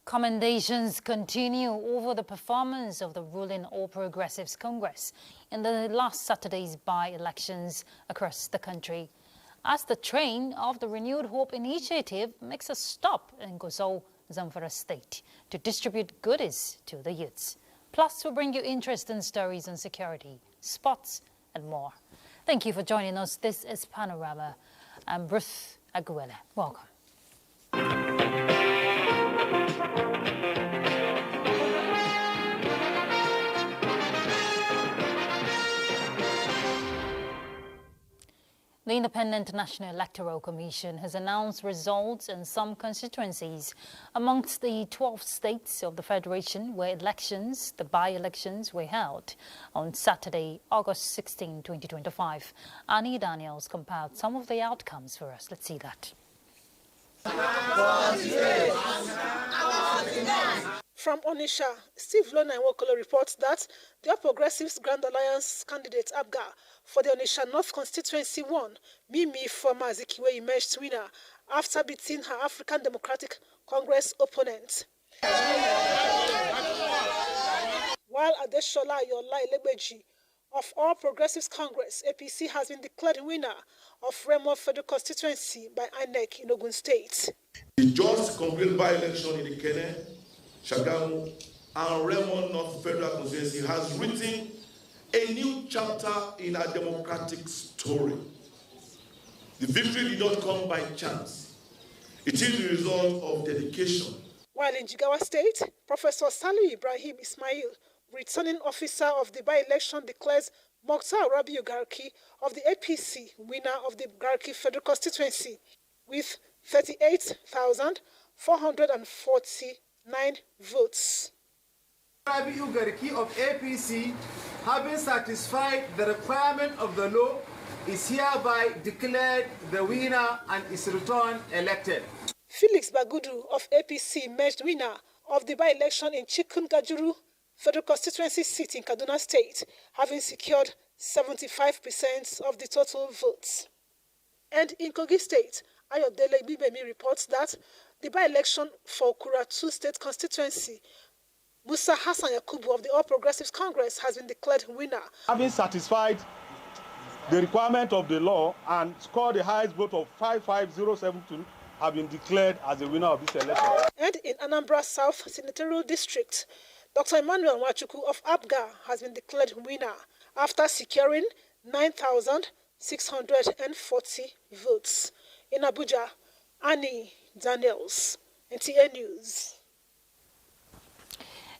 Commendations continue over the performance of the ruling All Progressives Congress in the last Saturday's by-elections across the country, as the train of the Renewed Hope initiative makes a stop in Gusau, Zamfara State to distribute goodies to the youths. Plus, we'll bring you interesting stories on security, sports, and more. Thank you for joining us. This is Panorama. I'm Ruth Aguele. Welcome. The Independent National Electoral Commission has announced results in some constituencies amongst the 12 states of the Federation where elections, the by-elections, were held on Saturday, August 16, 2025. Annie Daniels compiled some of the outcomes for us. Let's see that. From Onitsha, Steve Lona-Nwokolo reports that the All Progressives Grand Alliance candidate Abga for the Onitsha North constituency won. Mimi former Azikiwe emerged winner after beating her African Democratic Congress opponent. While Adeshola Ayola Elebeji of All Progressives Congress, APC, has been declared winner of Remo Federal constituency by INEC in Ogun State. The just completed by-election in the Kene, Shagamu, and Remo North Federal constituency has written a new chapter in our democratic story. The victory did not come by chance. It is the result of dedication. While in Jigawa State, Professor Salu Ibrahim Ismail, returning officer of the by-election, declares Mokhtar Rabiu Garki of the APC winner of the Garki Federal constituency with 38,449 votes. Rabiu Garki of APC, having satisfied the requirement of the law, is hereby declared the winner and is returned elected. Felix Bagudu of APC emerged winner of the by-election in Chikun Gajuru Federal Constituency seat in Kaduna State, having secured 75% of the total votes. And in Kogi State, Ayodele Bibemi reports that the by-election for Kuratu State constituency, Musa Hassan Yakubu of the All Progressives Congress has been declared winner. Having satisfied the requirement of the law and scored the highest vote of 55072, have been declared as the winner of this election. And in Anambra South Senatorial District, Dr. Emmanuel Nwachukwu of ABGA has been declared winner after securing 9,640 votes. In Abuja, Annie Daniels, NTA News.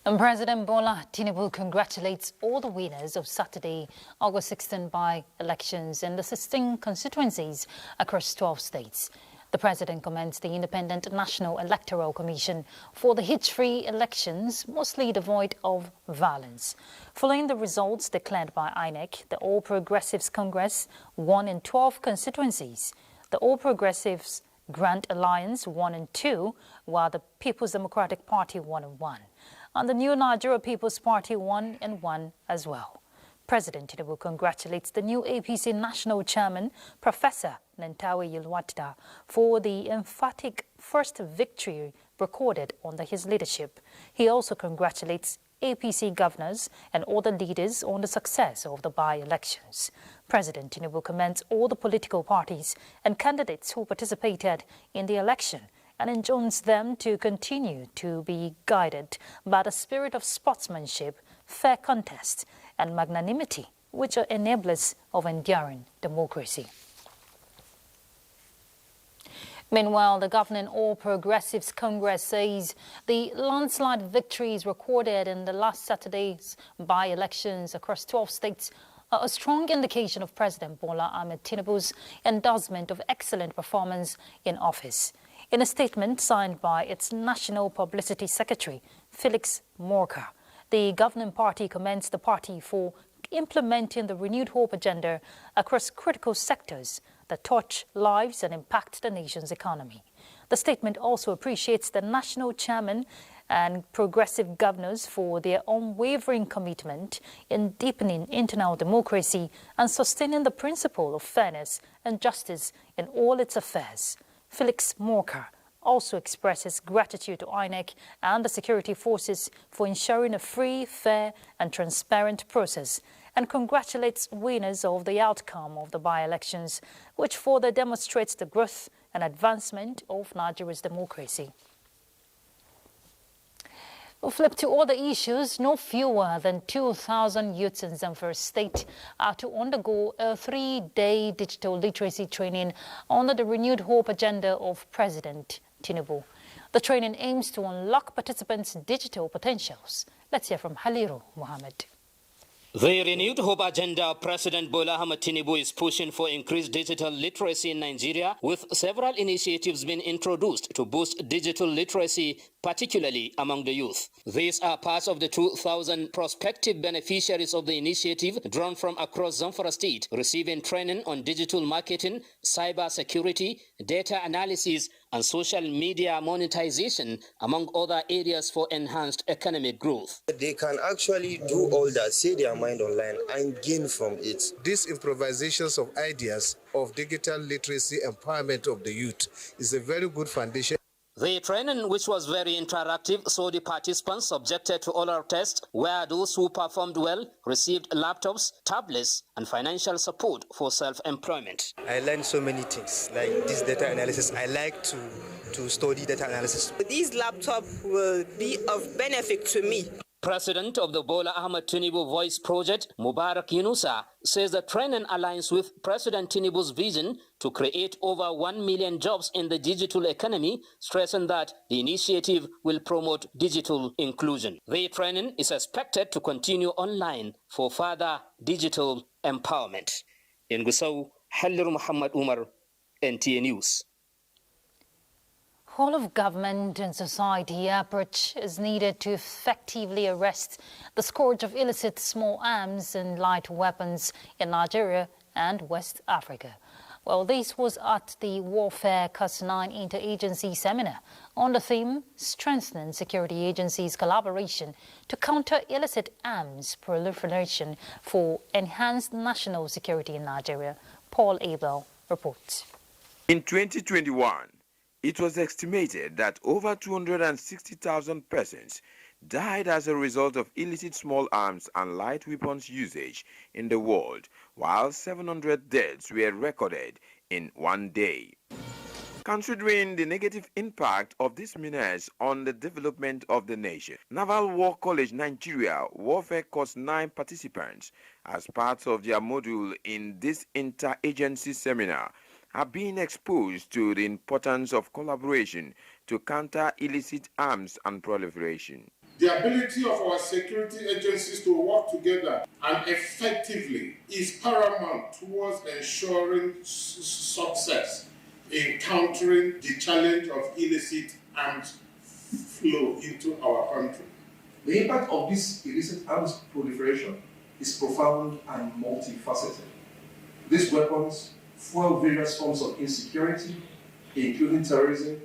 And President Bola Tinubu congratulates all the winners of Saturday, August 16 by-elections in the 16 constituencies across 12 states. The president commends the Independent National Electoral Commission for the hitch-free elections, mostly devoid of violence. Following the results declared by INEC, the All Progressives Congress won in 12 constituencies. The All Progressives Grand Alliance won in 2, while the People's Democratic Party won in 1. And the New Nigeria People's Party won in 1 as well. President Tinubu congratulates the new APC National Chairman, Professor Nentawe Yilwatda, for the emphatic first victory recorded under his leadership. He also congratulates APC governors and other leaders on the success of the by-elections. President Tinubu commends all the political parties and candidates who participated in the election and enjoins them to continue to be guided by the spirit of sportsmanship, fair contest, and magnanimity, which are enablers of enduring democracy. Meanwhile, the governing All Progressives Congress says the landslide victories recorded in the last Saturday's by-elections across 12 states are a strong indication of President Bola Ahmed Tinubu's endorsement of excellent performance in office. In a statement signed by its National Publicity Secretary, Felix Morka, the governing party commends the party for implementing the Renewed Hope agenda across critical sectors that touch lives and impact the nation's economy. The statement also appreciates the national chairman and progressive governors for their unwavering commitment in deepening internal democracy and sustaining the principle of fairness and justice in all its affairs. Felix Morka also expresses gratitude to INEC and the security forces for ensuring a free, fair and transparent process, and congratulates winners of the outcome of the by-elections, which further demonstrates the growth and advancement of Nigeria's democracy. We'll flip to other issues. No fewer than 2,000 youths in Zamfara State are to undergo a 3-day digital literacy training under the renewed hope agenda of President Tinubu. The training aims to unlock participants' digital potentials. Let's hear from Haliru Mohammed. The renewed hope agenda President Bola Ahmed Tinubu is pushing for increased digital literacy in Nigeria, with several initiatives being introduced to boost digital literacy, particularly among the youth. These are parts of the 2,000 prospective beneficiaries of the initiative drawn from across Zamfara State, receiving training on digital marketing, cyber security, data analysis, and social media monetization, among other areas for enhanced economic growth. They can actually do all that, say their mind online, and gain from it. These improvisations of ideas of digital literacy empowerment of the youth is a very good foundation. The training, which was very interactive, saw the participants subjected to oral tests, where those who performed well received laptops, tablets, and financial support for self-employment. I learned so many things, like this data analysis. I like to study data analysis. These laptops will be of benefit to me. President of the Bola Ahmed Tinubu Voice Project, Mubarak Yunusa, says the training aligns with President Tinubu's vision to create over 1 million jobs in the digital economy, stressing that the initiative will promote digital inclusion. The training is expected to continue online for further digital empowerment. In Gusau, Halil Muhammad Umar, NTA News. Whole of government and society approach is needed to effectively arrest the scourge of illicit small arms and light weapons in Nigeria and West Africa. Well, this was at the Warfare CUS-9 Interagency Seminar on the theme Strengthening Security Agencies' Collaboration to Counter Illicit Arms Proliferation for Enhanced National Security in Nigeria. Paul Abel reports. In 2021, it was estimated that over 260,000 persons died as a result of illicit small arms and light weapons usage in the world, while 700 deaths were recorded in one day. Considering the negative impact of this menace on the development of the nation, Naval War College Nigeria Warfare CUS-9 participants, as part of their module in this interagency seminar, are being exposed to the importance of collaboration to counter illicit arms and proliferation. The ability of our security agencies to work together and effectively is paramount towards ensuring success in countering the challenge of illicit arms flow into our country. The impact of this illicit arms proliferation is profound and multifaceted. These weapons fuel various forms of insecurity, including terrorism,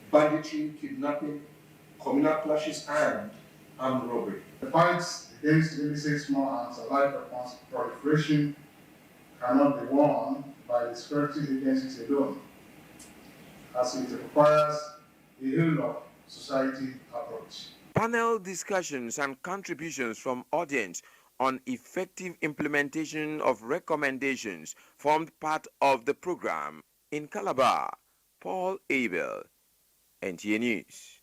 banditry, kidnapping, communal clashes, and armed robbery. The fight against illicit small arms and light weapons proliferation cannot be won by the security agencies alone, as it requires a whole-of society approach. Panel discussions and contributions from audience on effective implementation of recommendations formed part of the program. In Calabar, Paul Abel, NTA News.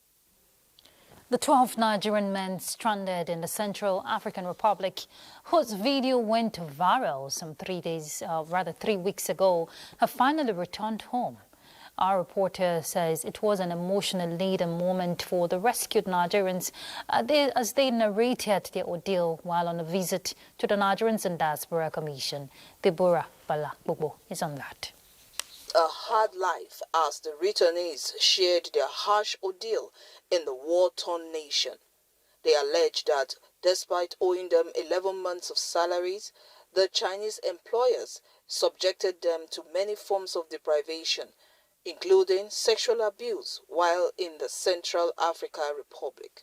The 12 Nigerian men stranded in the Central African Republic, whose video went viral some 3 weeks ago, have finally returned home. Our reporter says it was an emotional leading moment for the rescued Nigerians as they narrated their ordeal while on a visit to the Nigerians and Diaspora Commission. Deborah Balakbobo is on that. A hard life as the returnees shared their harsh ordeal in the war-torn nation. They allege that despite owing them 11 months of salaries, the Chinese employers subjected them to many forms of deprivation, including sexual abuse while in the Central African Republic.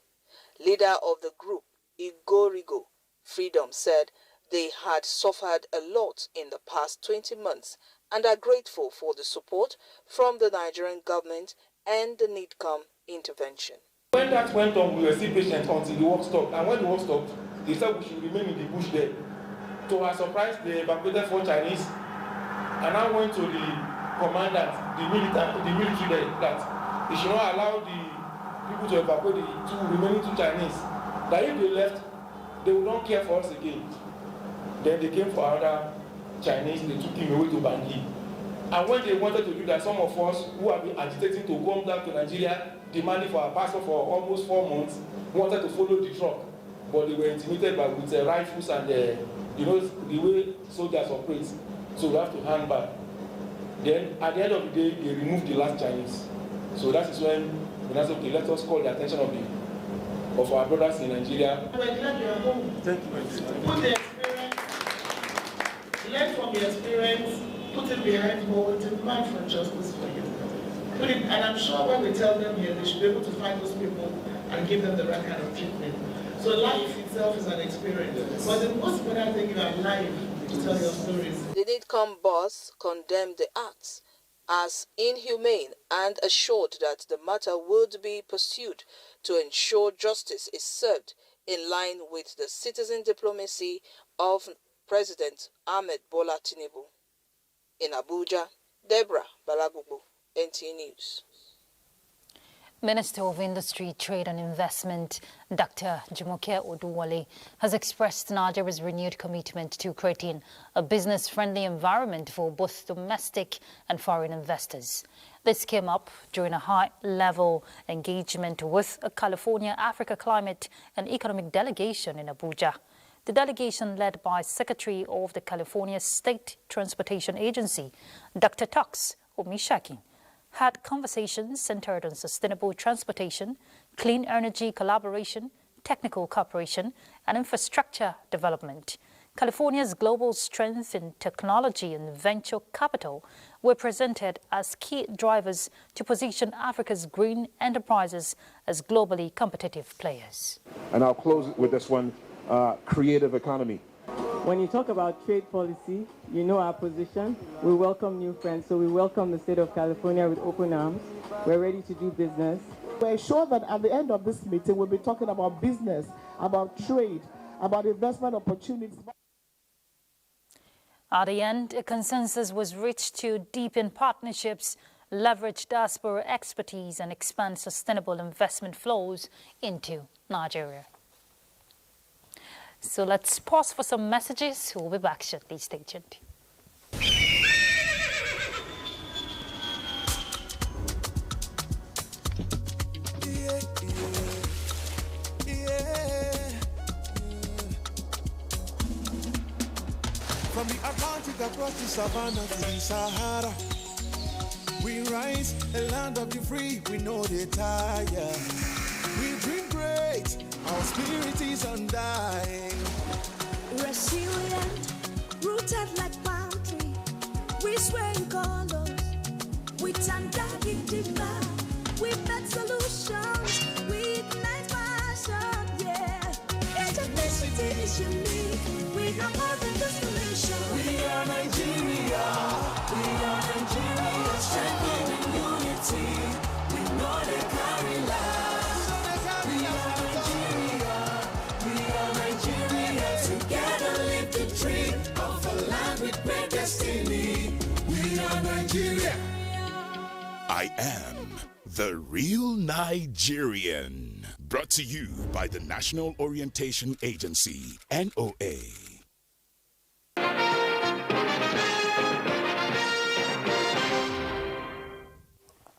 Leader of the group, Igorigo Freedom, said they had suffered a lot in the past 20 months and are grateful for the support from the Nigerian government and the NIDCOM intervention. When that went on, we were still patient until the work stopped. And when the work stopped, they said we should remain in the bush there. To our surprise, they evacuated 4 Chinese. And I went to the commandant, the military there, that they should not allow the people to evacuate the 2 remaining 2 Chinese. That if they left, they would not care for us again. Then they came for other Chinese, they took him away to Bangui. And when they wanted to do that, some of us who have been agitating to come back to Nigeria, demanding for our passport for almost 4 months, wanted to follow the truck. But they were intimidated with rifles and the way soldiers operate. So we have to hang back. Then at the end of the day, they removed the last Chinese. So that is when we said, okay, let us call the attention of our brothers in Nigeria. We're glad you're home. Thank you. Put the experience, learn from the experience, put it behind hold, demand for justice for you. Put it, and I'm sure when we tell them here, they should be able to find those people and give them the right kind of treatment. So life itself is an experience. But the most important thing, you are alive to tell your stories. The NIDCOM boss condemned the acts as inhumane and assured that the matter would be pursued to ensure justice is served in line with the citizen diplomacy of President Ahmed Bola Tinubu. In Abuja, Deborah Balagugu, NT News. Minister of Industry, Trade and Investment, Dr. Jumoke Oduwole, has expressed Nigeria's renewed commitment to creating a business-friendly environment for both domestic and foreign investors. This came up during a high-level engagement with a California Africa Climate and Economic Delegation in Abuja. The delegation, led by Secretary of the California State Transportation Agency, Dr. Tox Omishaki, had conversations centered on sustainable transportation, clean energy collaboration, technical cooperation, and infrastructure development. California's global strength in technology and venture capital were presented as key drivers to position Africa's green enterprises as globally competitive players. And I'll close with this one, creative economy. When you talk about trade policy, you know our position. We welcome new friends, so we welcome the state of California with open arms. We're ready to do business. We're sure that at the end of this meeting, we'll be talking about business, about trade, about investment opportunities. At the end, a consensus was reached to deepen partnerships, leverage diaspora expertise, and expand sustainable investment flows into Nigeria. So let's pause for some messages. We'll be back shortly. Stay tuned. From the Atlantic across the savannah to the Sahara, we rise, a land of the free, we know they tire. We dream great, our spirit is undying. Resilient, rooted like palm tree, we sway in colors, with undying demand. We make solutions, we ignite passion, yeah. Ethnicity is unique, we have more than just a nation. We are Nigeria, strengthened in unity, we know they carry life. Together live the dream of a land with great destiny. We are Nigeria. I am the real Nigerian. Brought to you by the National Orientation Agency, NOA.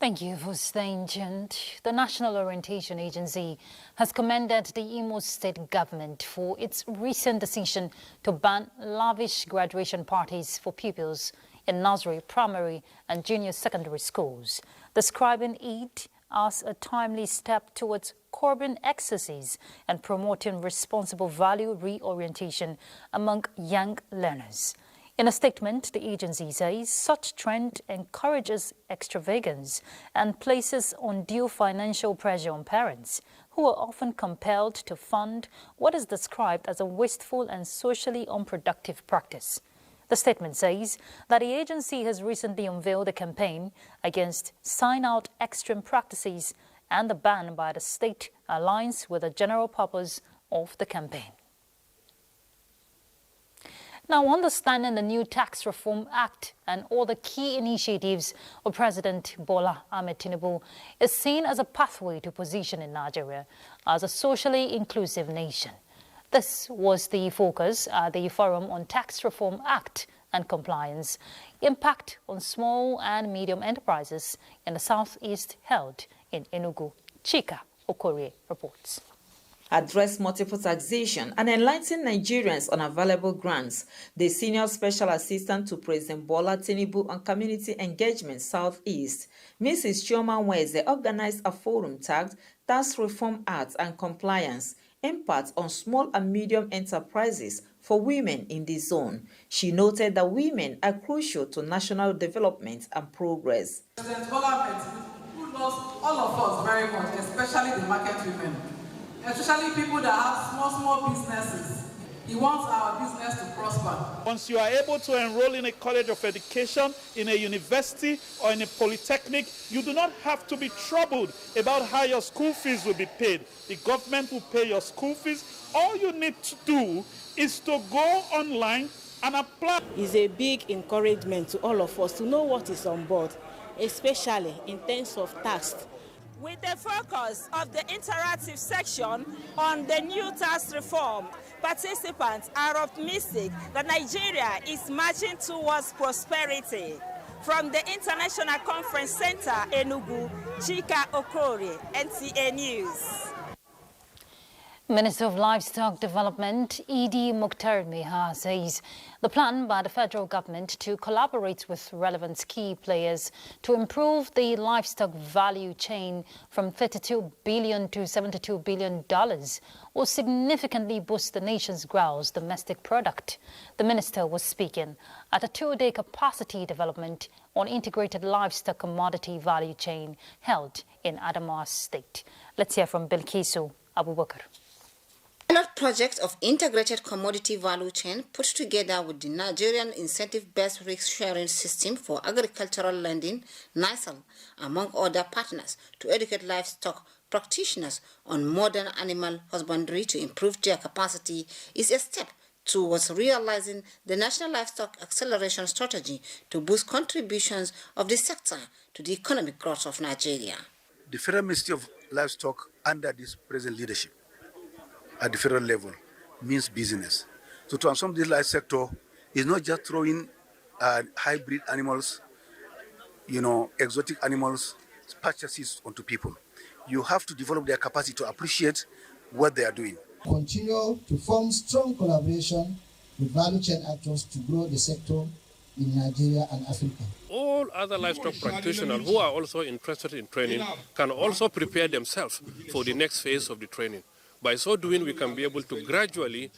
Thank you for staying tuned. The National Orientation Agency has commended the Imo State government for its recent decision to ban lavish graduation parties for pupils in nursery, primary, and junior secondary schools, describing it as a timely step towards curbing excesses and promoting responsible value reorientation among young learners. In a statement, the agency says such trend encourages extravagance and places undue financial pressure on parents, who are often compelled to fund what is described as a wasteful and socially unproductive practice. The statement says that the agency has recently unveiled a campaign against sign-out extreme practices and the ban by the state aligns with the general purpose of the campaign. Now, understanding the new Tax Reform Act and all the key initiatives of President Bola Ahmed Tinubu is seen as a pathway to positioning Nigeria as a socially inclusive nation. This was the focus at the Forum on Tax Reform Act and Compliance, Impact on Small and Medium Enterprises in the Southeast held in Enugu. Chika Okorie reports. Address multiple taxation and enlighten Nigerians on available grants. The Senior Special Assistant to President Bola Tinubu on Community Engagement Southeast, Mrs. Chioma Nweze, organized a forum tagged Tax Reform Act and Compliance, Impact on Small and Medium Enterprises for Women in the Zone. She noted that women are crucial to national development and progress. President Bola who knows all of us very much, especially the market women, especially people that have small businesses. He wants our business to prosper. Once you are able to enroll in a college of education, in a university, or in a polytechnic, you do not have to be troubled about how your school fees will be paid. The government will pay your school fees. All you need to do is to go online and apply. It's a big encouragement to all of us to know what is on board, especially in terms of tax. With the focus of the interactive section on the new tax reform, participants are optimistic that Nigeria is marching towards prosperity. From the International Conference Center, Enugu, Chika Okorie, NTA News. Minister of Livestock Development, Idi Mukhtar Meha, says the plan by the federal government to collaborate with relevant key players to improve the livestock value chain from $32 billion to $72 billion will significantly boost the nation's grouse domestic product. The minister was speaking at a two-day capacity development on integrated livestock commodity value chain held in Adamawa State. Let's hear from Bilkisu Abubakar. Pilot project of integrated commodity value chain put together with the Nigerian incentive-based risk-sharing system for agricultural lending, NISAL, among other partners, to educate livestock practitioners on modern animal husbandry to improve their capacity is a step towards realizing the National Livestock Acceleration Strategy to boost contributions of the sector to the economic growth of Nigeria. The Federal Ministry of Livestock, under this present leadership, at the federal level, means business. To transform this life sector is not just throwing hybrid animals, exotic animals, purchases onto people. You have to develop their capacity to appreciate what they are doing. Continue to form strong collaboration with value chain actors to grow the sector in Nigeria and Africa. All other livestock practitioners who are also interested in training can also prepare themselves for the next phase of the training. By so doing, we can be able to gradually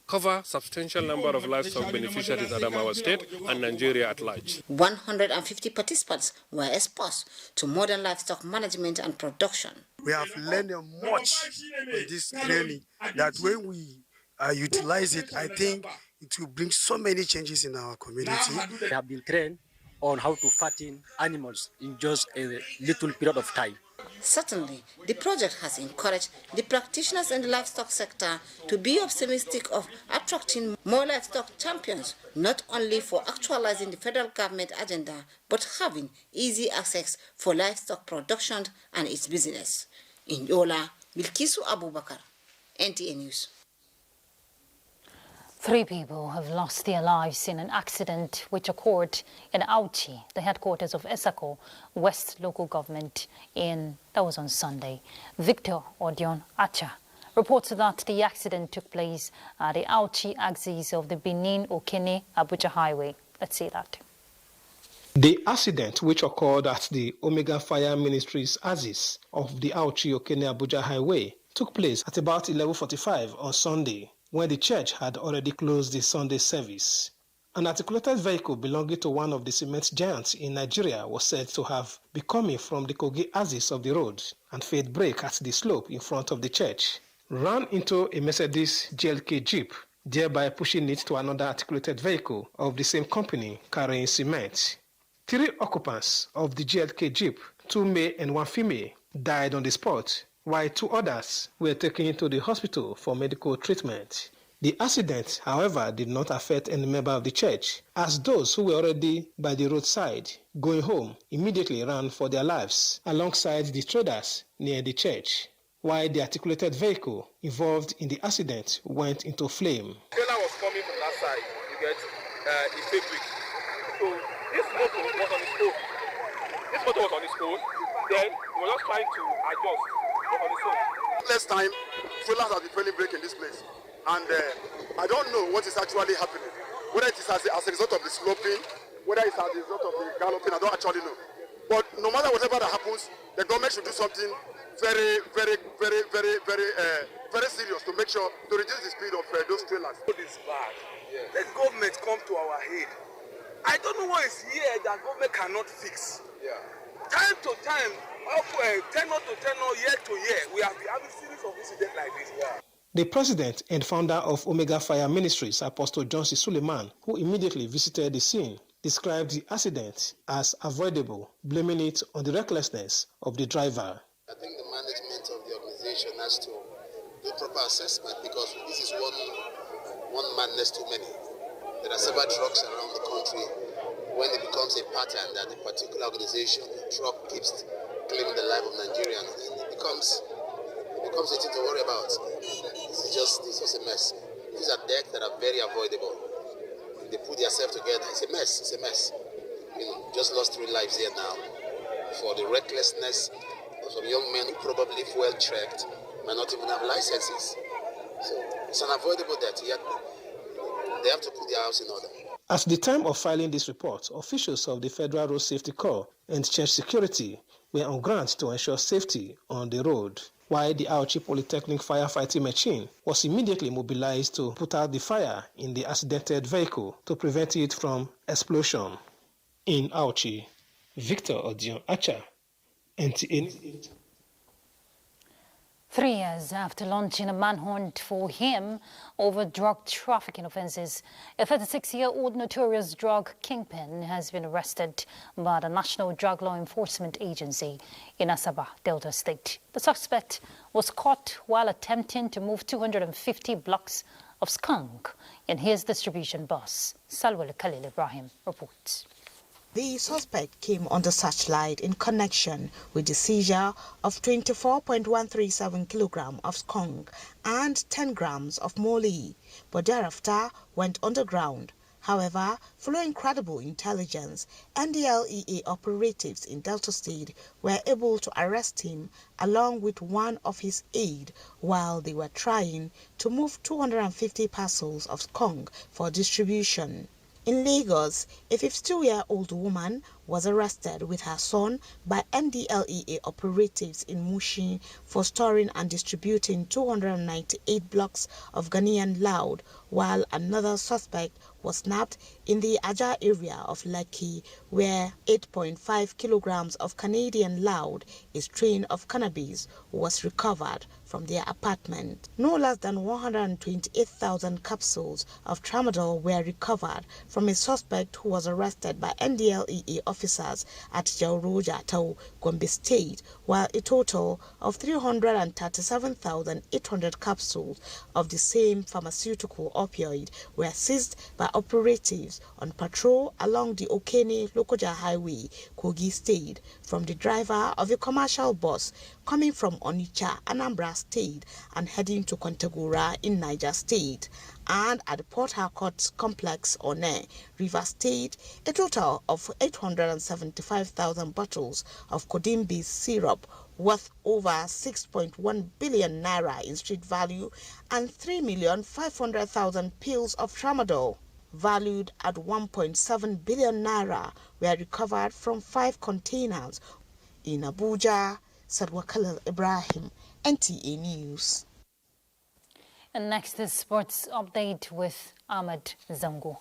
cover substantial number of livestock beneficiaries in Adamawa State and Nigeria at large. 150 participants were exposed to modern livestock management and production. We have learned much in this training that when we utilize it, I think it will bring so many changes in our community. We have been trained on how to fatten animals in just a little period of time. Certainly, the project has encouraged the practitioners in the livestock sector to be optimistic of attracting more livestock champions, not only for actualizing the federal government agenda, but having easy access for livestock production and its business. In Yola, Bilkisu Abubakar, NTA News. 3 people have lost their lives in an accident which occurred in Auchi, the headquarters of Esako West local government, that was on Sunday. Victor Odion Acha reports that the accident took place at the Auchi axis of the Benin-Okene Abuja highway. Let's see that. The accident, which occurred at the Omega Fire Ministries axis of the Auchi-Okene Abuja highway, took place at about 11:45 on Sunday, when the church had already closed the Sunday service. An articulated vehicle belonging to one of the cement giants in Nigeria was said to have been coming from the Kogi axis of the road and failed brake at the slope in front of the church, ran into a Mercedes GLK Jeep thereby pushing it to another articulated vehicle of the same company carrying cement. 3 occupants of the GLK Jeep, 2 male and 1 female, died on the spot, while 2 others were taken to the hospital for medical treatment. The accident, however, did not affect any member of the church, as those who were already by the roadside going home immediately ran for their lives alongside the traders near the church, while the articulated vehicle involved in the accident went into flame. The trailer was coming from that side, you get the fabric. So this motor was on its own. Then we were just trying to adjust on its own. Last time, trailers have been failing brake in this place. And I don't know what is actually happening. Whether it is as a result of the sloping, whether it's as a result of the galloping, I don't actually know. But no matter whatever that happens, the government should do something very serious to make sure to reduce the speed of those trailers. This is bad. Yeah. Let government come to our aid. I don't know what is here that government cannot fix. Yeah. Time to time, tenor to tenor, year to year, we have been having series of incidents like this. Yeah. The president and founder of Omega Fire Ministries, Apostle Johnson Suleiman, who immediately visited the scene, described the accident as avoidable, blaming it on the recklessness of the driver. I think the management of the organization has to do proper assessment, because this is one madness too many. There are several trucks around the country. When it becomes a pattern that a particular organization, truck keeps claiming the life of Nigerians, and it becomes a thing to worry about. It's just a mess. These are deaths that are very avoidable. They put themselves together. It's a mess. Just lost 3 lives here now for the recklessness of some young men who probably, if well checked, might not even have licenses. So it's an avoidable death. Yet they have to put their house in order. At the time of filing this report, officials of the Federal Road Safety Corps and Church Security were on ground to ensure safety on the road, while the Auchi Polytechnic firefighting machine was immediately mobilized to put out the fire in the accidented vehicle to prevent it from explosion. In Auchi, Victor Odion Acha, NTA. 3 years after launching a manhunt for him over drug trafficking offences, a 36-year-old notorious drug kingpin has been arrested by the National Drug Law Enforcement Agency in Asaba, Delta State. The suspect was caught while attempting to move 250 blocks of skunk in his distribution bus. Salwal Khalil Ibrahim reports. The suspect came under searchlight in connection with the seizure of 24.137 kilograms of skunk and 10 grams of molly, but thereafter went underground. However, following credible intelligence, NDLEA operatives in Delta State were able to arrest him along with one of his aides while they were trying to move 250 parcels of skunk for distribution. In Lagos, a 52-year-old woman was arrested with her son by NDLEA operatives in Mushin for storing and distributing 298 blocks of Ghanaian loud, while another suspect was snapped in the Aja area of Lekki, where 8.5 kilograms of Canadian loud, a strain of cannabis, was recovered from their apartment. No less than 128,000 capsules of tramadol were recovered from a suspect who was arrested by NDLEA officers at Jauroja, Tau, Gombe State, while a total of 337,800 capsules of the same pharmaceutical opioid were seized by operatives on patrol along the Okene-Lokoja Highway, Kogi State, from the driver of a commercial bus coming from Onitsha, Anambra State, and heading to Kontagora in Niger State. And at the Port Harcourt Complex, One, River State, a total of 875,000 bottles of Kodimbi syrup worth over 6.1 billion naira in street value and 3,500,000 pills of tramadol valued at 1.7 billion naira were recovered from 5 containers. In Abuja, Sadwa Khalil Ibrahim, NTA News. And next is sports update with Ahmed Zango.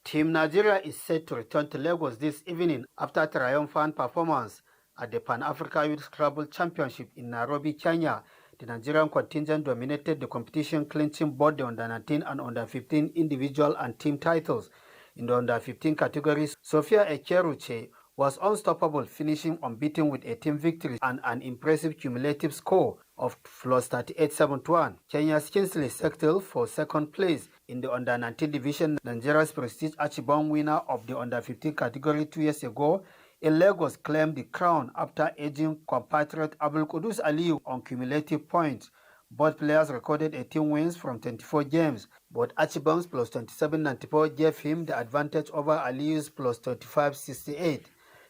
Team Nigeria is set to return to Lagos this evening after a triumphant performance at the Pan-Africa Youth Scrabble Championship in Nairobi, Kenya, the Nigerian contingent dominated the competition, clinching both the under-19 and under-15 individual and team titles. In the under-15 categories, Sophia Ekeruche was unstoppable, finishing unbeaten with a team victory and an impressive cumulative score of plus 38.71. Kenya's Kingsley settled for second place. In the under-19 division, Nigeria's prestige Achibong, winner of the under-15 category 2 years ago, in Lagos, claimed the crown after edging compatriot Abdul Qudus Aliyu on cumulative points. Both players recorded 18 wins from 24 games, but Achibong's plus 27.94 gave him the advantage over Aliyu's plus 35.68.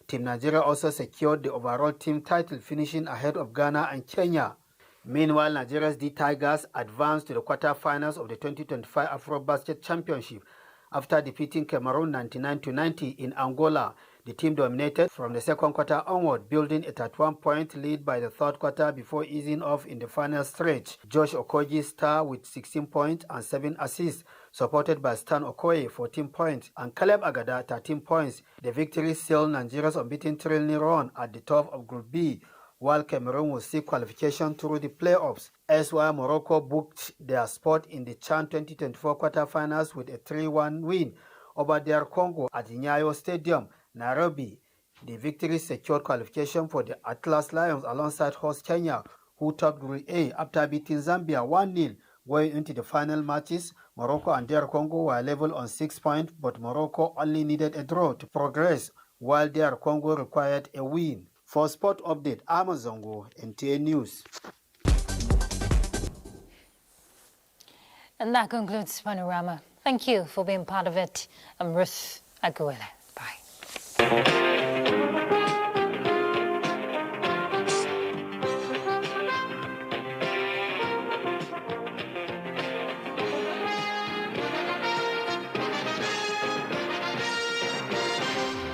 Team Nigeria also secured the overall team title, finishing ahead of Ghana and Kenya. Meanwhile, Nigeria's D Tigers advanced to the quarter-finals of the 2025 AfroBasket Championship after defeating Cameroon 99-90 in Angola. The team dominated from the second quarter onward, building a 31-point lead by the third quarter before easing off in the final stretch. Josh Okogie star with 16 points and 7 assists, supported by Stan Okoye 14 points and Caleb Agada 13 points. The victory sealed Nigeria's unbeaten trailing run at the top of Group B, while Cameroon will seek qualification through the playoffs. Elsewhere, Morocco booked their spot in the CHAN 2024 quarterfinals with a 3-1 win over DR Congo at Nyayo Stadium, Nairobi. The victory secured qualification for the Atlas Lions alongside host Kenya, who topped Group A after beating Zambia 1-0. Going into the final matches, Morocco and DR Congo were level on 6 points, but Morocco only needed a draw to progress, while DR Congo required a win. For Sport Update, Amazongo, NTA News. And that concludes Panorama. Thank you for being part of it. I'm Ruth Aguilera.